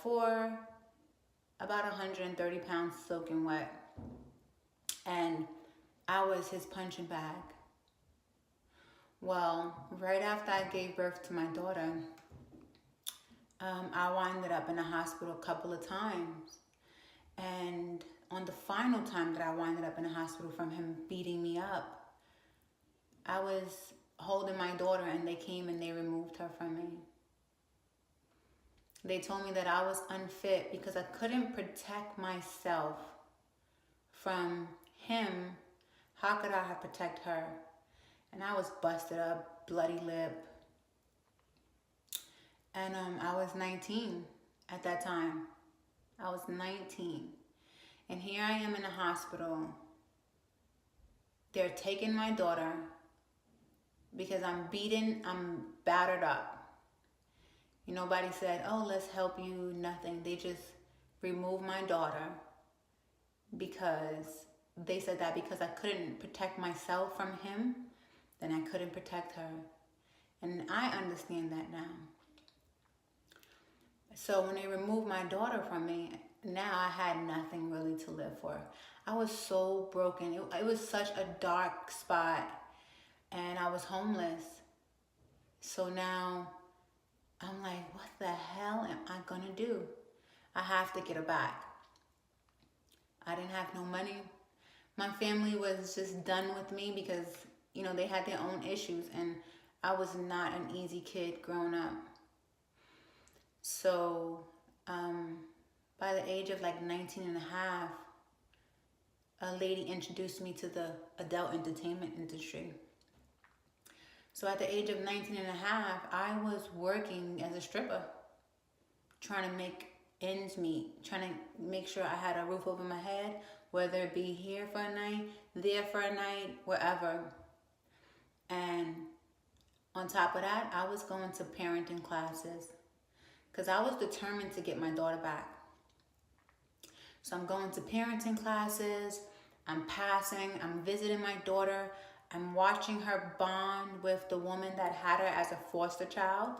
5'4", about 130 pounds soaking wet. And I was his punching bag. Well, right after I gave birth to my daughter, I winded up in the hospital a couple of times. And on the final time that I winded up in the hospital from him beating me up, I was holding my daughter and they came and they removed her from me. They told me that I was unfit because I couldn't protect myself from him. How could I protect her? And I was busted up, bloody lip. And I was 19 at that time. I was 19. And here I am in the hospital. They're taking my daughter because I'm beaten, I'm battered up. Nobody said, oh, let's help you, nothing. They just removed my daughter because they said that because I couldn't protect myself from him, then I couldn't protect her. And I understand that now. So when they removed my daughter from me, now I had nothing really to live for. I was so broken. It was such a dark spot, and I was homeless. So now I'm like, what the hell am I gonna do? I have to get her back. I didn't have no money. My family was just done with me because, they had their own issues, and I was not an easy kid growing up. So by the age of like 19 and a half, a lady introduced me to the adult entertainment industry. So at the age of 19 and a half, I was working as a stripper, trying to make ends meet, trying to make sure I had a roof over my head, whether it be here for a night, there for a night, wherever. And on top of that, I was going to parenting classes because I was determined to get my daughter back. So I'm going to parenting classes, I'm passing, I'm visiting my daughter, I'm watching her bond with the woman that had her as a foster child.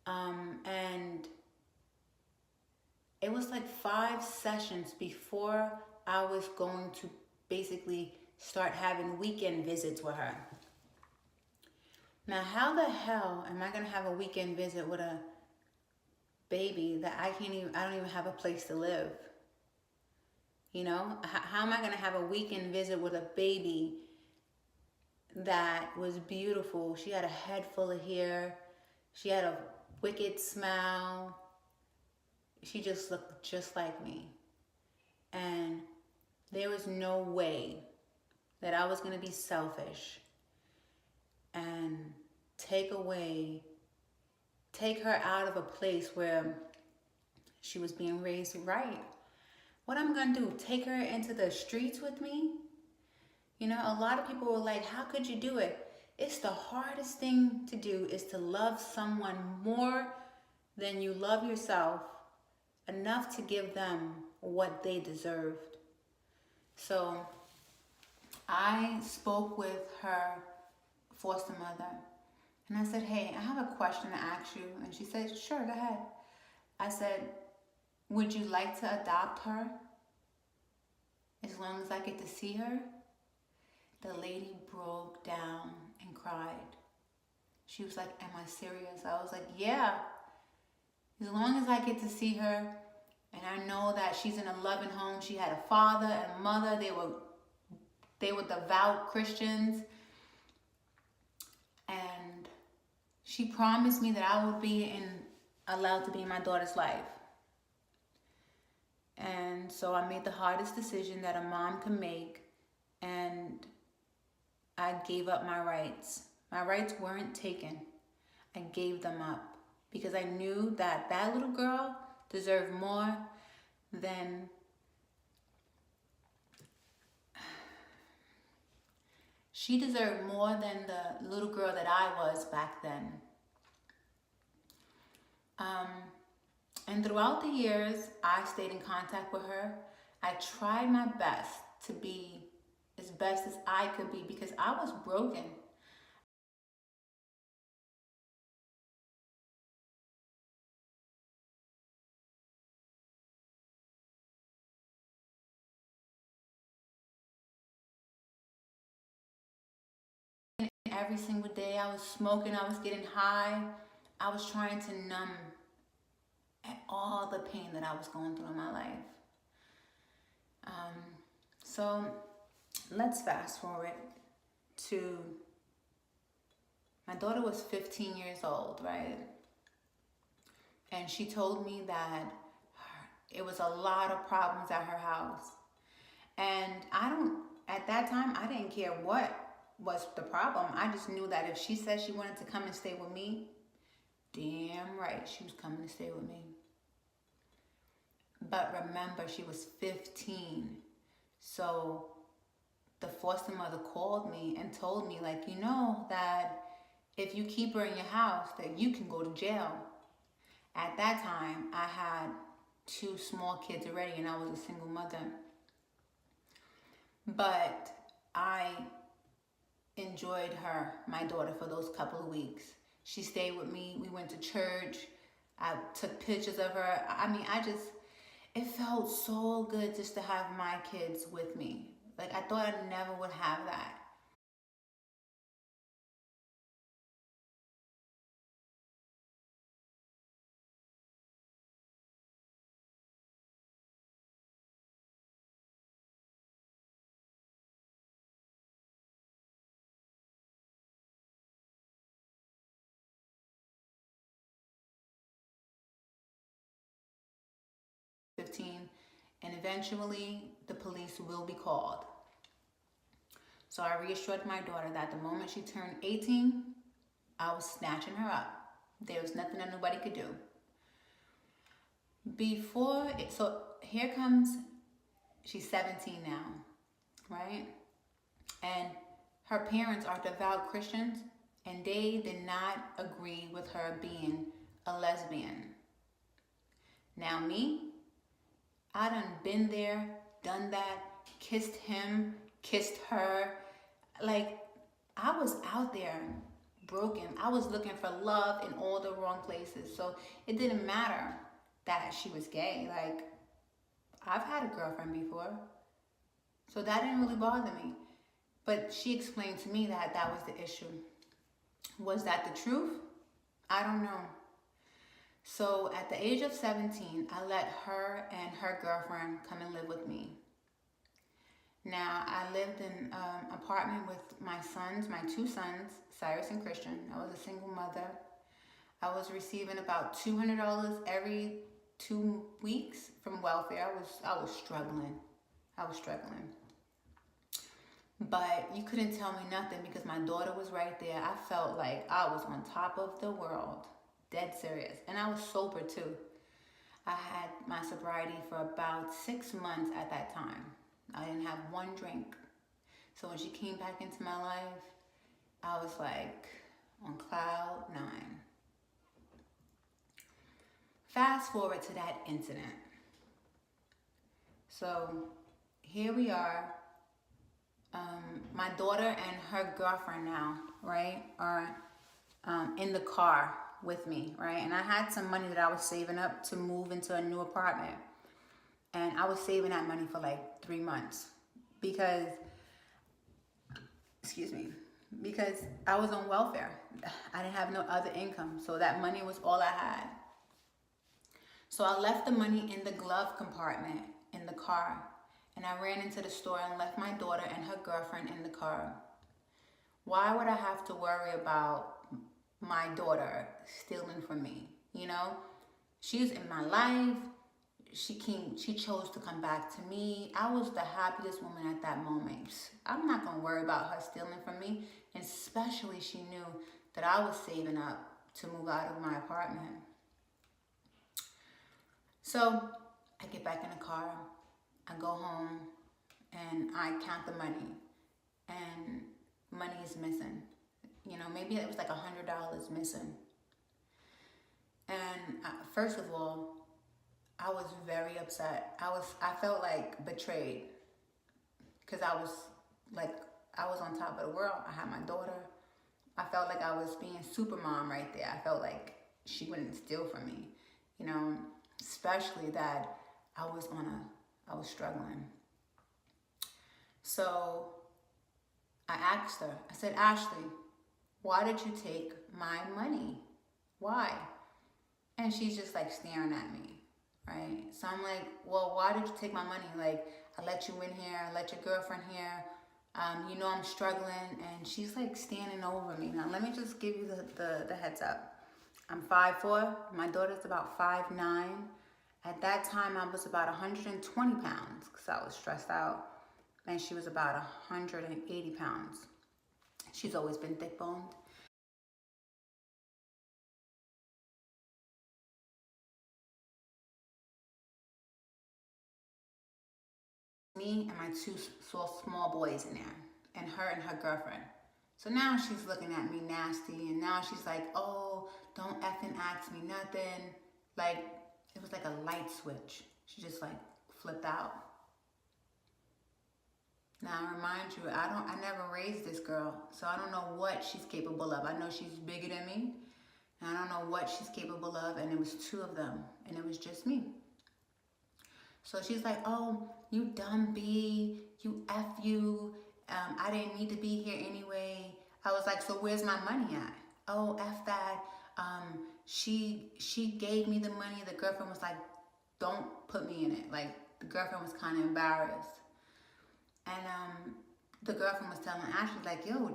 And it was like 5 sessions before I was going to basically start having weekend visits with her. Now, how the hell am I gonna have a weekend visit with a baby that I don't even have a place to live? How am I gonna have a weekend visit with a baby that was beautiful? She had a head full of hair. She had a wicked smile. She just looked just like me. And there was no way that I was gonna be selfish and take her out of a place where she was being raised right. What I'm gonna do, take her into the streets with me? A lot of people were like, how could you do it? It's the hardest thing to do, is to love someone more than you love yourself, enough to give them what they deserved. So I spoke with her foster mother, and I said, hey, I have a question to ask you. And she said, sure, go ahead. I said, would you like to adopt her as long as I get to see her? The lady broke down and cried. She was like, am I serious? I was like, yeah. As long as I get to see her, and I know that she's in a loving home. She had a father and a mother. They were devout Christians. And she promised me that I would be allowed to be in my daughter's life. And so I made the hardest decision that a mom can make, and I gave up my rights. My rights weren't taken. I gave them up because I knew that that little girl deserved more than the little girl that I was back then. And throughout the years, I stayed in contact with her. I tried my best to be as best as I could be because I was broken. every single day. I was smoking, I was getting high. I was trying to numb all the pain that I was going through in my life. So let's fast forward to, my daughter was 15 years old, right? And she told me that it was a lot of problems at her house. And at that time, I didn't care what was the problem. I just knew that if she said she wanted to come and stay with me, damn right, she was coming to stay with me. But remember, she was 15. So the foster mother called me and told me, like, you know that if you keep her in your house, that you can go to jail. At that time, I had 2 small kids already, and I was a single mother. But I enjoyed her, my daughter, for those couple of weeks. She stayed with me. We went to church. I took pictures of her. I mean, it felt so good just to have my kids with me. Like, I thought I never would have that. And eventually the police will be called. So I reassured my daughter that the moment she turned 18, I was snatching her up. There was nothing that nobody could do. So here comes, she's 17 now, right? And her parents are devout Christians, and they did not agree with her being a lesbian. Now me, I done been there, done that, kissed him, kissed her. Like, I was out there broken. I was looking for love in all the wrong places. So it didn't matter that she was gay. Like, I've had a girlfriend before. So that didn't really bother me. But she explained to me that that was the issue. Was that the truth? I don't know. So at the age of 17, I let her and her girlfriend come and live with me. Now, I lived in an apartment with my sons, my 2 sons, Cyrus and Christian. I was a single mother. I was receiving about $200 every 2 weeks from welfare. I was struggling. But you couldn't tell me nothing because my daughter was right there. I felt like I was on top of the world. Dead serious. And I was sober too. I had my sobriety for about 6 months at that time. I didn't have 1 drink. So when she came back into my life, I was like on cloud 9. Fast forward to that incident. So here we are. My daughter and her girlfriend now, right, are in the car with me, right? And I had some money that I was saving up to move into a new apartment. And I was saving that money for like 3 months because I was on welfare. I didn't have no other income. So that money was all I had. So I left the money in the glove compartment in the car. And I ran into the store and left my daughter and her girlfriend in the car. Why would I have to worry about my daughter stealing from me? You know, she's in my life. She chose to come back to me. I was the happiest woman at that moment. I'm not going to worry about her stealing from me. And especially she knew that I was saving up to move out of my apartment. So I get back in the car. I go home and I count the money. And money is missing. You know, maybe it was like $100 missing. And first of all, I was very upset. I felt like betrayed because I was on top of the world. I had my daughter. I felt like I was being super mom right there. I felt like she wouldn't steal from me, you know, especially that I was struggling. So I asked her, I said, Ashley, why did you take my money? Why? And she's just like staring at me, right? So I'm like, well, why did you take my money? Like, I let you in here, I let your girlfriend here. You know I'm struggling. And she's like standing over me. Now, let me just give you the heads up. I'm 5'4". My daughter's about 5'9". At that time, I was about 120 pounds because I was stressed out. And she was about 180 pounds. She's always been thick boned. Me and my two small boys in there, and her girlfriend. So now she's looking at me nasty, and now she's like, oh, don't effing ask me nothing. Like, it was like a light switch. She just like flipped out. Now, I remind you, I never raised this girl, so I don't know what she's capable of. I know she's bigger than me, and I don't know what she's capable of, and it was two of them, and it was just me. So she's like, oh, you dumb B, you F you, I didn't need to be here anyway. I was like, so where's my money at? Oh, F that. She gave me the money. The girlfriend was like, don't put me in it. Like, the girlfriend was kind of embarrassed. And the girlfriend was telling Ashley, like, yo,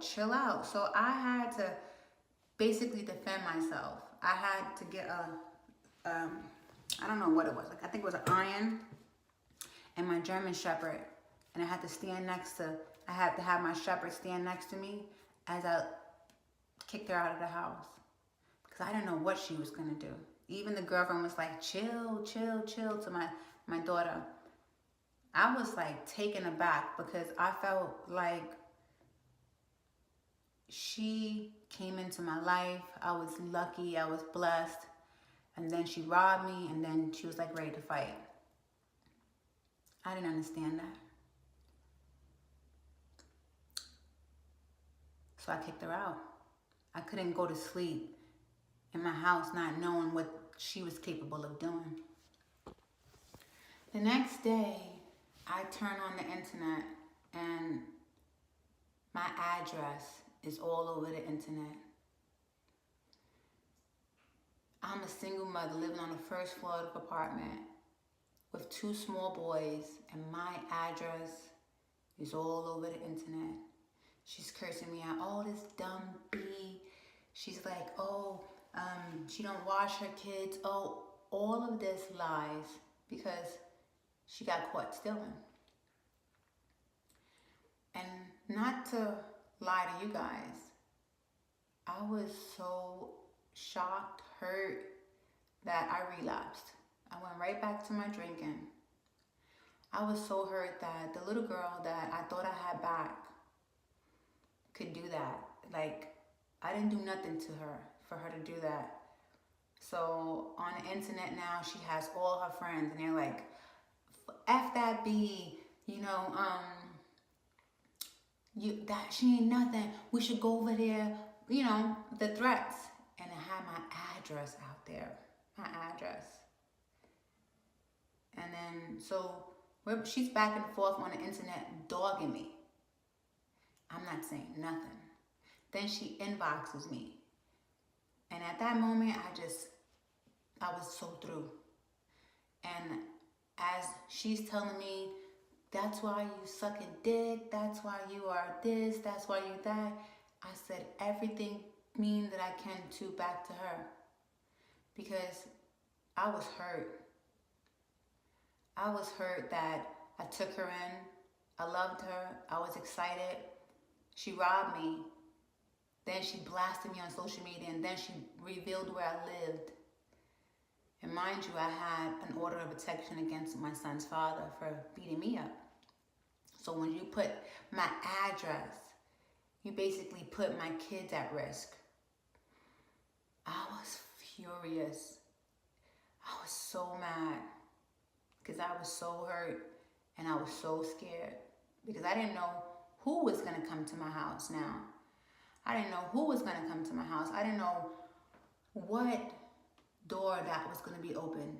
chill out. So I had to basically defend myself. I had to get I don't know what it was. Like, I think it was an iron and my German Shepherd. And I had to have my Shepherd stand next to me as I kicked her out of the house. Because I didn't know what she was going to do. Even the girlfriend was like, chill to my daughter. I was like taken aback because I felt like she came into my life. I was lucky. I was blessed. And then she robbed me, and then she was like ready to fight. I didn't understand that. So I kicked her out. I couldn't go to sleep in my house not knowing what she was capable of doing. The next day, I turn on the internet, and my address is all over the internet. I'm a single mother living on the first floor of the apartment with two small boys, and my address is all over the internet. She's cursing me out. Oh, this dumb B. She's like, oh, she don't wash her kids. Oh, all of this lies because she got caught stealing. And not to lie to you guys, I was so shocked, hurt, that I relapsed. I went right back to my drinking. I was so hurt that the little girl that I thought I had back could do that. Like, I didn't do nothing to her for her to do that. So on the internet now, she has all her friends, and they're like, F that B, that she ain't nothing. We should go over there, the threats. And I had my address out there, my address. And then, so she's back and forth on the internet dogging me. I'm not saying nothing. Then she inboxes me. And at that moment, I was so through. And as she's telling me, that's why you suck a dick, that's why you are this, that's why you that, I said everything mean that I can to back to her. Because I was hurt. I was hurt that I took her in. I loved her. I was excited. She robbed me. Then she blasted me on social media, and then she revealed where I lived. And mind you, I had an order of protection against my son's father for beating me up. So when you put my address, you basically put my kids at risk. I was furious. I was so mad because I was so hurt and I was so scared because I didn't know who was going to come to my house now. I didn't know who was going to come to my house. I didn't know what door that was going to be opened.